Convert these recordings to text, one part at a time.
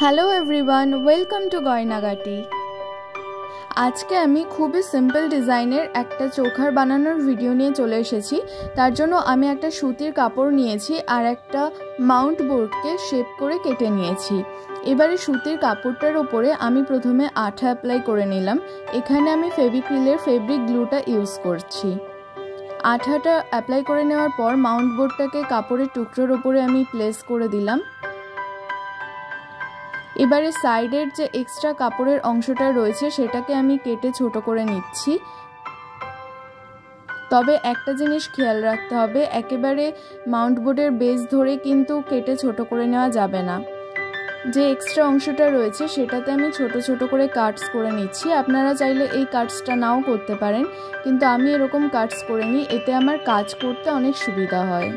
Hello everyone, welcome to Goynagati. আজকে আমি খুবই সিম্পল ডিজাইনের একটা চোখার বানানোর ভিডিও নিয়ে চলে এসেছি। তার জন্য আমি একটা সুতির কাপড় নিয়েছি আর একটা মাউন্ট বোর্ডকে শেপ করে কেটে নিয়েছি। এবারে সুতির কাপড়টার উপরে আমি প্রথমে আঠা অ্যাপ্লাই করে নিলাম। এখানে আমি ফেভিক্রিলের ফেব্রিক গ্লুটা ইউজ করছি। আঠাটা অ্যাপ্লাই করে নেওয়ার পর মাউন্ট বোর্ডটাকে কাপড়ের টুকরোর উপরে আমি প্লেস করে দিলাম। এবারে সাইডের যে এক্সট্রা কাপড়ের অংশটা রয়েছে সেটাকে আমি কেটে ছোট করে নিচ্ছি। তবে একটা জিনিস খেয়াল রাখতে হবে, একেবারে মাউন্ট বোর্ডের বেস ধরে কিন্তু কেটে ছোট করে নেওয়া যাবে না। যে এক্সট্রা অংশটা রয়েছে সেটাতে আমি ছোট ছোট করে কাটস করে নিচ্ছি। আপনারা চাইলে এই কাটসটা নাও করতে পারেন, কিন্তু আমি এরকম কাটস করে নিই, এতে আমার কাজ করতে অনেক সুবিধা হয়।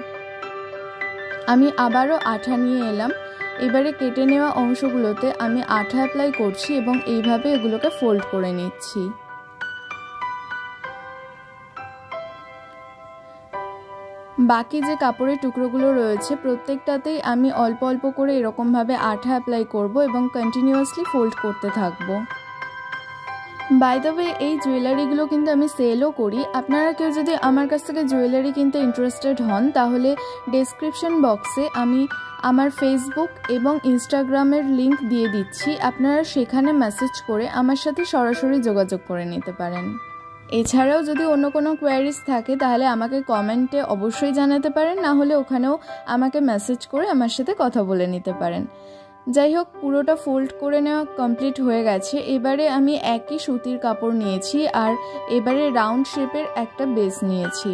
আমি আবারও আঠা নিয়ে এলাম। এবারে কেটে নেওয়া অংশগুলোতে আমি আঠা অ্যাপ্লাই করছি এবং এইভাবে এগুলোকে ফোল্ড করে নিচ্ছি। বাকি যে কাপড়ের টুকরোগুলো রয়েছে প্রত্যেকটাতেই আমি অল্প অল্প করে এরকমভাবে আঠা অ্যাপ্লাই করব এবং কন্টিনিউয়াসলি ফোল্ড করতে থাকবো। বাই দ্য ওয়ে, এই জুয়েলারিগুলো কিন্তু আমি সেলও করি। আপনারা কেউ যদি আমার কাছ থেকে জুয়েলারি কিনতে ইন্টারেস্টেড হন তাহলে ডেসক্রিপশন বক্সে আমি আমার ফেসবুক এবং ইনস্টাগ্রামের লিংক দিয়ে দিচ্ছি। আপনারা সেখানে মেসেজ করে আমার সাথে সরাসরি যোগাযোগ করে নিতে পারেন। এছাড়াও যদি অন্য কোনো কোয়ারিজ থাকে তাহলে আমাকে কমেন্টে অবশ্যই জানাতে পারেন, না হলে ওখানেও আমাকে মেসেজ করে আমার সাথে কথা বলে নিতে পারেন। যাই হোক, পুরোটা ফোল্ড করে নেওয়া কমপ্লিট হয়ে গেছে। এবারে আমি একই সুতির কাপড় নিয়েছি আর এবারে রাউন্ড শেপের একটা বেস নিয়েছি।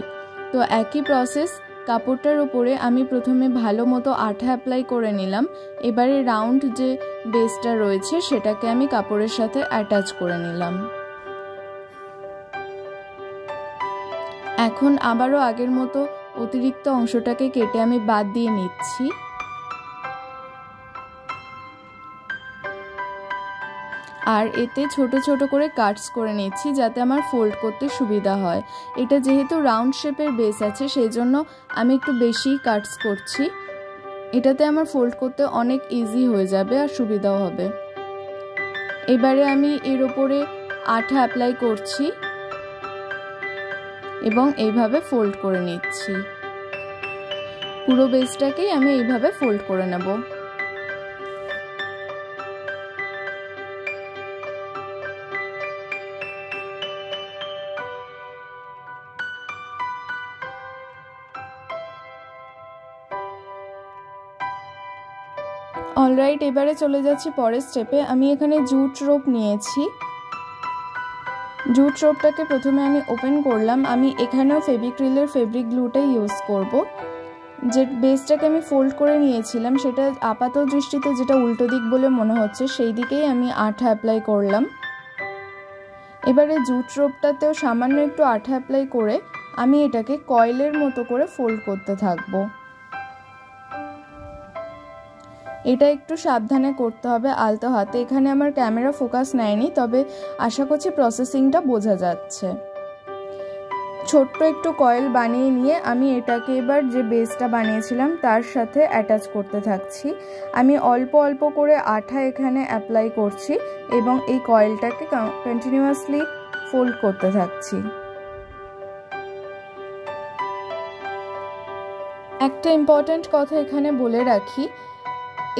তো একই প্রসেস, কাপড়টার উপরে আমি প্রথমে ভালো মতো আঠা অ্যাপ্লাই করে নিলাম। এবারে রাউন্ড যে বেসটা রয়েছে সেটাকে আমি কাপড়ের সাথে অ্যাটাচ করে নিলাম। এখন আবারও আগের মতো অতিরিক্ত অংশটাকে কেটে আমি বাদ দিয়ে নিচ্ছি। আর এতে ছোট ছোট করে কাটস করে নিচ্ছি যাতে আমার ফোল্ড করতে সুবিধা হয়। এটা যেহেতু রাউন্ড শেপের বেস আছে সেই জন্য আমি একটু বেশি কাটস করছি। এটাতে আমার ফোল্ড করতে অনেক ইজি হয়ে যাবে আর সুবিধাও হবে। এবারে আমি এর ওপরে আঠা অ্যাপ্লাই করছি এবং এইভাবে ফোল্ড করে নিচ্ছি। পুরো বেসটাকেই আমি এইভাবে ফোল্ড করে নেব। অলরাইট, এবারে চলে যাচ্ছি পরের স্টেপে। আমি এখানে জুট রোপ নিয়েছি। জুট রোপটাকে প্রথমে আমি ওপেন করলাম। আমি এখানেও ফেভিক্রিলের ফেব্রিক গ্লুটা ইউজ করব। যে বেসটাকে আমি ফোল্ড করে নিয়েছিলাম সেটা আপাত দৃষ্টিতে যেটা উল্টো দিক বলে মনে হচ্ছে সেই দিকেই আমি আঠা অ্যাপ্লাই করলাম। এবারে জুট রোপটাতেও সামান্য একটু আঠা অ্যাপ্লাই করে আমি এটাকে কয়েলের মতো করে ফোল্ড করতে থাকবো। এটা একটু সাবধানে করতে হবে, আলতো হাতে। এখানে আমার ক্যামেরা ফোকাস নেয়নি, তবে আশা করছি প্রসেসিংটা বোঝা যাচ্ছে। ছোট্ট একটু কয়েল বানিয়ে নিয়ে আমি এটাকে এবার যে বেসটা বানিয়েছিলাম তার সাথে অ্যাটাচ করতে থাকছি। আমি অল্প অল্প করে আঠা এখানে অ্যাপ্লাই করছি এবং এই কয়েলটাকে কন্টিনিউয়াসলি ফোল্ড করতে থাকছি। একটা ইম্পর্ট্যান্ট কথা এখানে বলে রাখি,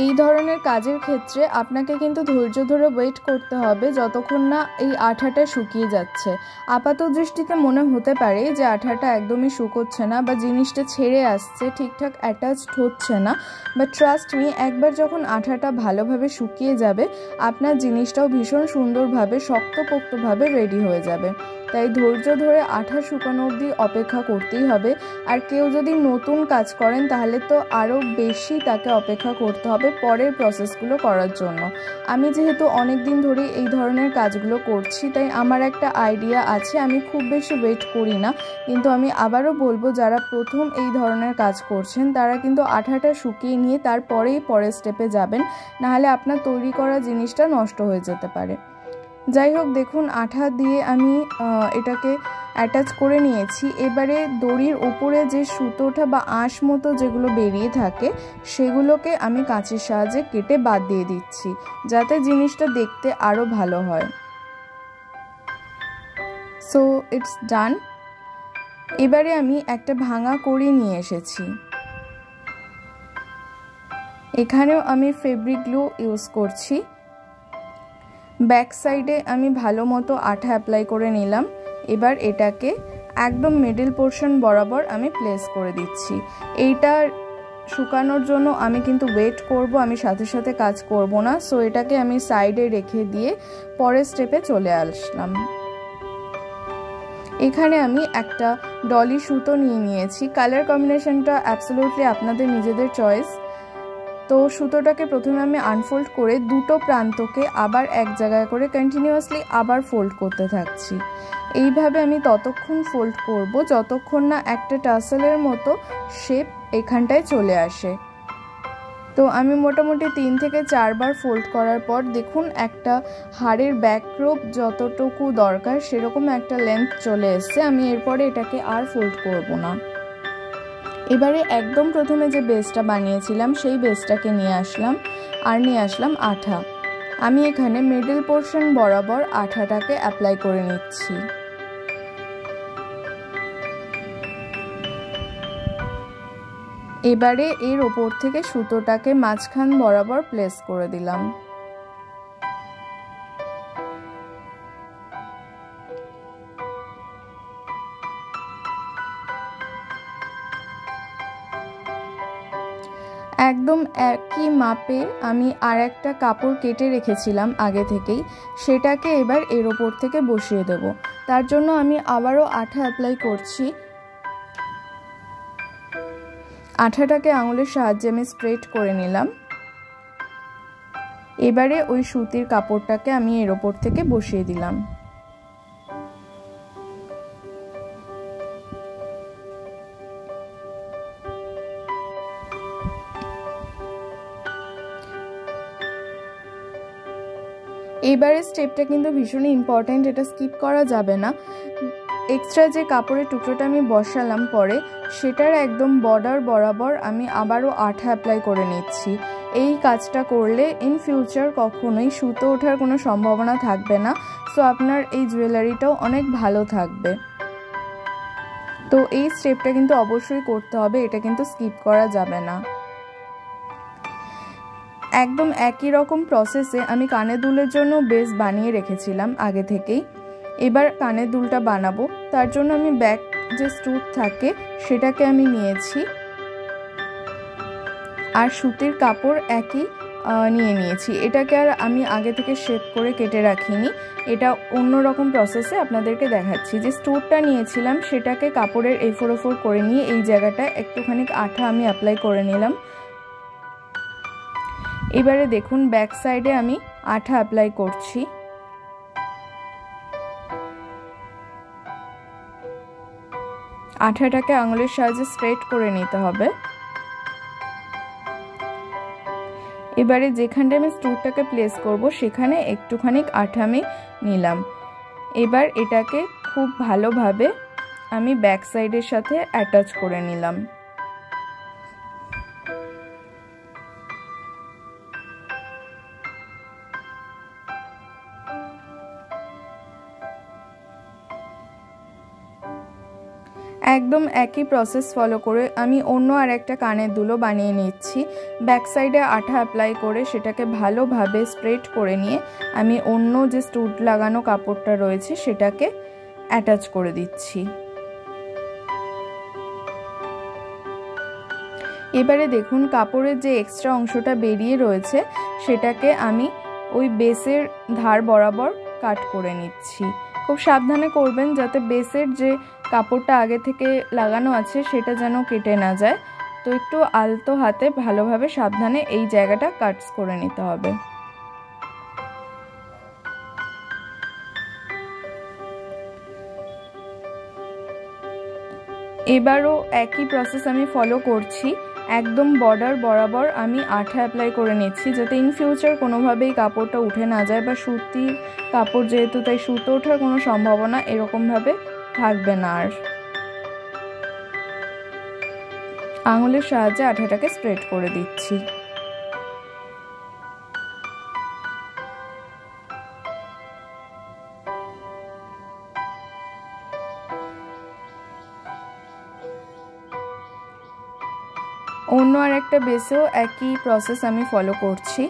এই ধরনের কাজের ক্ষেত্রে আপনাকে কিন্তু ধৈর্য ধরে ওয়েট করতে হবে যতক্ষণ না এই আঠাটা শুকিয়ে যাচ্ছে। আপাত দৃষ্টিতে মনে হতে পারে যে আঠাটা একদমই শুকোচ্ছে না বা জিনিসটা ছেড়ে আসছে, ঠিকঠাক অ্যাটাচড হচ্ছে না, বাট ট্রাস্ট মি, একবার যখন আঠাটা ভালোভাবে শুকিয়ে যাবে আপনার জিনিসটাও ভীষণ সুন্দরভাবে শক্তপোক্তভাবে রেডি হয়ে যাবে। তাই ধৈর্য ধরে আঠা শুকানো অবধি অপেক্ষা করতেই হবে। আর কেউ যদি নতুন কাজ করেন তাহলে তো আরও বেশি তাকে অপেক্ষা করতে হবে পরের প্রসেসগুলো করার জন্য। আমি যেহেতু অনেক দিন ধরে এই ধরনের কাজগুলো করছি তাই আমার একটা আইডিয়া আছে। আমি খুব বেশি ওয়েট করি না, কিন্তু আমি আবারও বলবো যারা প্রথম এই ধরনের কাজ করছেন তারা কিন্তু আঠাটা শুকিয়ে নিয়ে তারপরেই পরের স্টেপে যাবেন, নাহলে আপনার তৈরি করা জিনিসটা নষ্ট হয়ে যেতে পারে। যাই হোক, দেখুন আঠা দিয়ে আমি এটাকে অ্যাটাচ করে নিয়েছি। এবারে দড়ির উপরে যে সুতোটা বা আঁশ মতো যেগুলো বেরিয়ে থাকে সেগুলোকে আমি কাঁচির সাহায্যে কেটে বাদ দিয়ে দিচ্ছি, যাতে জিনিসটা দেখতে আরও ভালো হয়। সো ইটস ডান। এবারে আমি একটা ভাঙা কড়ি নিয়ে এসেছি। এখানেও আমি ফেব্রিক গ্লু ইউজ করছি। ব্যাক সাইডে আমি ভালো মতো আঠা অ্যাপ্লাই করে নিলাম। এবার এটাকে একদম মিডল পোর্শন বরাবর আমি প্লেস করে দিচ্ছি। এইটা শুকানোর জন্য আমি কিন্তু ওয়েট করব, আমি সাথে সাথে কাজ করব না। সো এটাকে আমি সাইডে রেখে দিয়ে পরের স্টেপে চলে আসলাম। এখানে আমি একটা ডলি সুতো নিয়ে নিয়েছি। কালার কম্বিনেশনটা অ্যাবসলিউটলি আপনাদের নিজেদের চয়েস। তো সুতোটাকে প্রথমে আমি আনফোল্ড করে দুটো প্রান্তকে আবার এক জায়গায় করে কন্টিনিউয়াসলি আবার ফোল্ড করতে থাকছি। এইভাবে আমি ততক্ষণ ফোল্ড করব যতক্ষণ না একটা টাসেলের মতো শেপ এখানটায় চলে আসে। তো আমি মোটামুটি 3 থেকে 4 বার ফোল্ড করার পর দেখুন একটা হাড়ের ব্যাক রোপ যতটুকু দরকার সেরকম একটা লেন্থ চলে এসছে। আমি এরপরে এটাকে আর ফোল্ড করব না। এবারে একদম প্রথমে যে বেসটা বানিয়েছিলাম সেই বেসটাকে নিয়ে আসলাম আঠা। আমি এখানে মিডল পোর্শন বরাবর আঠাটাকে অ্যাপ্লাই করে নিচ্ছি। এবারে এর ওপর থেকে সুতোটাকে মাঝখান বরাবর প্লেস করে দিলাম। একদম একই মাপে আমি আর একটা কাপড় কেটে রেখেছিলাম আগে থেকেই, সেটাকে এবার এর ওপর থেকে বসিয়ে দেব। তার জন্য আমি আবারও আঠা অ্যাপ্লাই করছি। আঠাটাকে আঙুলের সাহায্যে আমি স্ট্রেট করে নিলাম। এবারে ওই সুতির কাপড়টাকে আমি এর ওপর থেকে বসিয়ে দিলাম। এইবারে স্টেপটা কিন্তু ভীষণই ইম্পর্ট্যান্ট, এটা স্কিপ করা যাবে না। এক্সট্রা যে কাপড়ের টুকরোটা আমি বসালাম পরে, সেটার একদম বর্ডার বরাবর আমি আবারও আঠা অ্যাপ্লাই করে নিচ্ছি। এই কাজটা করলে ইন ফিউচার কখনোই সুতো ওঠার কোনো সম্ভাবনা থাকবে না। সো আপনার এই জুয়েলারিটাও অনেক ভালো থাকবে। তো এই স্টেপটা কিন্তু অবশ্যই করতে হবে, এটা কিন্তু স্কিপ করা যাবে না। একদম একই রকম প্রসেসে আমি কানের দুলের জন্য বেস বানিয়ে রেখেছিলাম আগে থেকেই। এবার কানের দুলটা বানাবো। তার জন্য আমি ব্যাক যে স্টুড থাকে সেটাকে আমি নিয়েছি, আর সুতির কাপড় একই নিয়ে নিয়েছি। এটাকে আর আমি আগে থেকে শেপ করে কেটে রাখিনি, এটা অন্য রকম প্রসেসে আপনাদেরকে দেখাচ্ছি। যে স্টুডটা নিয়েছিলাম সেটাকে কাপড়ের এফোর ওফোর করে নিয়ে এই জায়গাটায় একটুখানি আঠা আমি অ্যাপ্লাই করে নিলাম। এবারে দেখুন ব্যাক সাইডে আমি আঠা অ্যাপ্লাই করছি। আঠাটাকে আঙুলের সাহায্যে স্ট্রেট করে নিতে হবে। এবারে যেখানটা আমি স্টুডটাকে প্লেস করব সেখানে একটুখানি আঠা আমি নিলাম। এবার এটাকে খুব ভালোভাবে আমি ব্যাক সাইডের সাথে অ্যাটাচ করে নিলাম। একদম একই প্রসেস ফলো করে আমি অন্য আর একটা কানের দুলও বানিয়ে নিচ্ছি। ব্যাক সাইডে আঠা অ্যাপ্লাই করে সেটাকে ভালোভাবে স্প্রেড করে নিয়ে আমি অন্য যে স্টুড লাগানো কাপড়টা রয়েছে সেটাকে অ্যাটাচ করে দিচ্ছি। এবারে দেখুন কাপড়ের যে এক্সট্রা অংশটা বেরিয়ে রয়েছে সেটাকে আমি ওই বেসের ধার বরাবর কাট করে নিচ্ছি। খুব সাবধানে করবেন যাতে বেসের যে কাপড়টা আগে থেকে লাগানো আছে সেটা যেন কেটে না যায়। তো একটু আলতো হাতে ভালোভাবে সাবধানে এই জায়গাটা কাটস করে নিতে হবে। এবারও একই প্রসেস আমি ফলো করছি। একদম বর্ডার বরাবর আমি আঠা অ্যাপ্লাই করে নিচ্ছি, যাতে ইন ফিউচার কোনোভাবেই কাপড়টা উঠে না যায়, বা সুতির কাপড় যেহেতু তাই সুতো ওঠার কোনো সম্ভাবনা এরকমভাবে থাকবে না। আর আঙুলের সাহায্যে আঠাটাকে স্প্রেড করে দিচ্ছি। অন্য আর একটা বেসেও একই প্রসেস আমি ফলো করছি।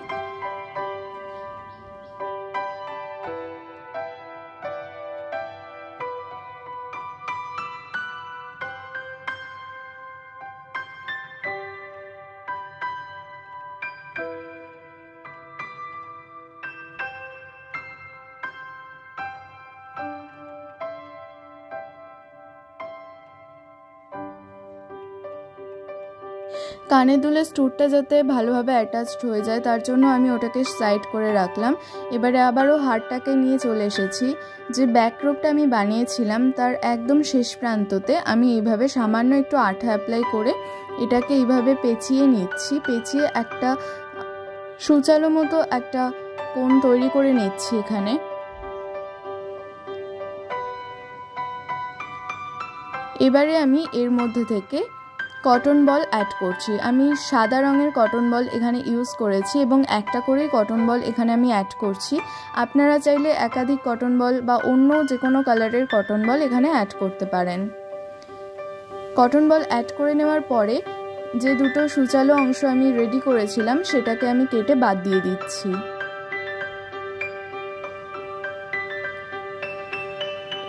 কানের দুলের স্টুডটা যাতে ভালোভাবে অ্যাটাচড হয়ে যায় তার জন্য আমি ওটাকে সাইড করে রাখলাম। এবারে আবারও হারটাকে নিয়ে চলে এসেছি। যে ব্যাক রোপটা আমি বানিয়েছিলাম তার একদম শেষ প্রান্ততে আমি এইভাবে সামান্য একটু আঠা অ্যাপ্লাই করে এটাকে এইভাবে পেঁচিয়ে নিচ্ছি। পেঁচিয়ে একটা সুচালো মতো একটা কোণ তৈরি করে নিচ্ছি এখানে। এবারে আমি এর মধ্যে থেকে কটন বল অ্যাড করছি। আমি সাদা রঙের কটন বল এখানে ইউজ করেছি এবং একটা করেই কটন বল এখানে আমি অ্যাড করছি। আপনারা চাইলে একাধিক কটন বল বা অন্য যে কোনো কালারের কটন বল এখানে অ্যাড করতে পারেন। কটন বল অ্যাড করে নেওয়ার পরে যে দুটো সুচালো অংশ আমি রেডি করেছিলাম সেটাকে আমি কেটে বাদ দিয়ে দিচ্ছি।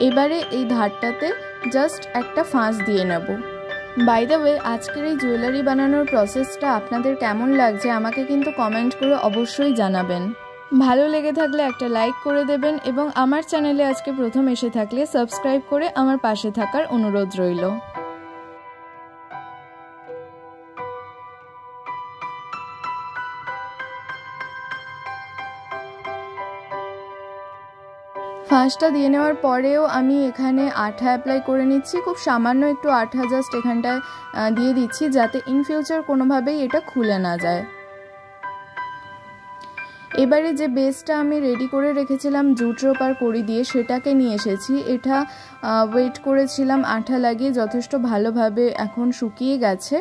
এবারে এই ধারটাতে জাস্ট একটা ফাঁস দিয়ে নেব। বাই দ্য ওয়ে, আজকের এই জুয়েলারি বানানোর প্রসেসটা আপনাদের কেমন লাগছে আমাকে কিন্তু কমেন্ট করে অবশ্যই জানাবেন। ভালো লেগে থাকলে একটা লাইক করে দেবেন এবং আমার চ্যানেলে আজকে প্রথম এসে থাকলে সাবস্ক্রাইব করে আমার পাশে থাকার অনুরোধ রইল। ফাঁসটা দিয়ে নেওয়ার পরেও আমি এখানে আঠা অ্যাপ্লাই করে নিচ্ছি। খুব সামান্য একটু আঠা জাস্ট এখানটায় দিয়ে দিচ্ছি যাতে ইন ফিউচার কোনোভাবেই এটা খুলে না যায়। এবারে যে বেসটা আমি রেডি করে রেখেছিলাম জুট রোপ আর কড়ি দিয়ে সেটাকে নিয়ে এসেছি। এটা ওয়েট করেছিলাম আঠা লাগিয়ে, যথেষ্ট ভালোভাবে এখন শুকিয়ে গেছে।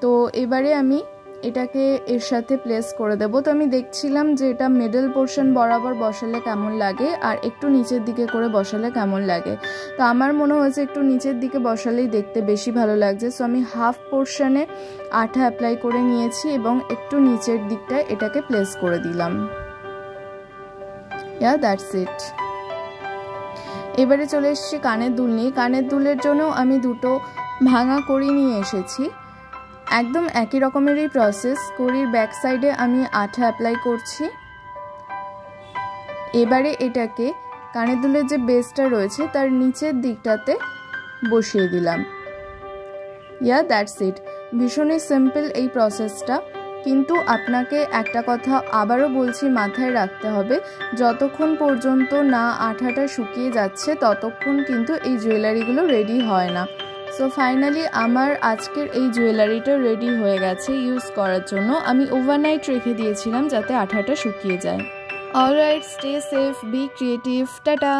তো এবারে আমি এটাকে এর সাথে প্লেস করে দেব। তো আমি দেখছিলাম যে এটা মিডল পোর্শন বরাবর বসালে কেমন লাগে আর একটু নিচের দিকে করে বসালে কেমন লাগে। তো আমার মনে হয়েছে একটু নিচের দিকে বসালেই দেখতে বেশি ভালো লাগছে। সো আমি হাফ পোর্শনে আঠা অ্যাপ্লাই করে নিয়েছি এবং একটু নিচের দিকটায় এটাকে প্লেস করে দিলাম। That's it. এবারে চলে এসেছি কানের দুল নিয়ে। কানের দুলের জন্য আমি দুটো ভাঙা কড়ি নিয়ে এসেছি। একদম একই রকমেরই প্রসেস। কড়ির ব্যাক সাইডে আমি আঠা অ্যাপ্লাই করছি। এবারে এটাকে কানের দুলের যে বেসটা রয়েছে তার নিচের দিকটাতে বসিয়ে দিলাম। That's it. ভীষণই সিম্পল এই প্রসেসটা, কিন্তু আপনাকে একটা কথা আবারও বলছি, মাথায় রাখতে হবে, যতক্ষণ পর্যন্ত না আঠাটা শুকিয়ে যাচ্ছে ততক্ষণ কিন্তু এই জুয়েলারিগুলো রেডি হয় না। সো ফাইনালি আমার আজকের এই জুয়েলারিটা রেডি হয়ে গেছে ইউজ করার জন্য। আমি ওভারনাইট রেখে দিয়েছিলাম যাতে আঠাটা শুকিয়ে যায়। Alright, stay safe, be creative, tata.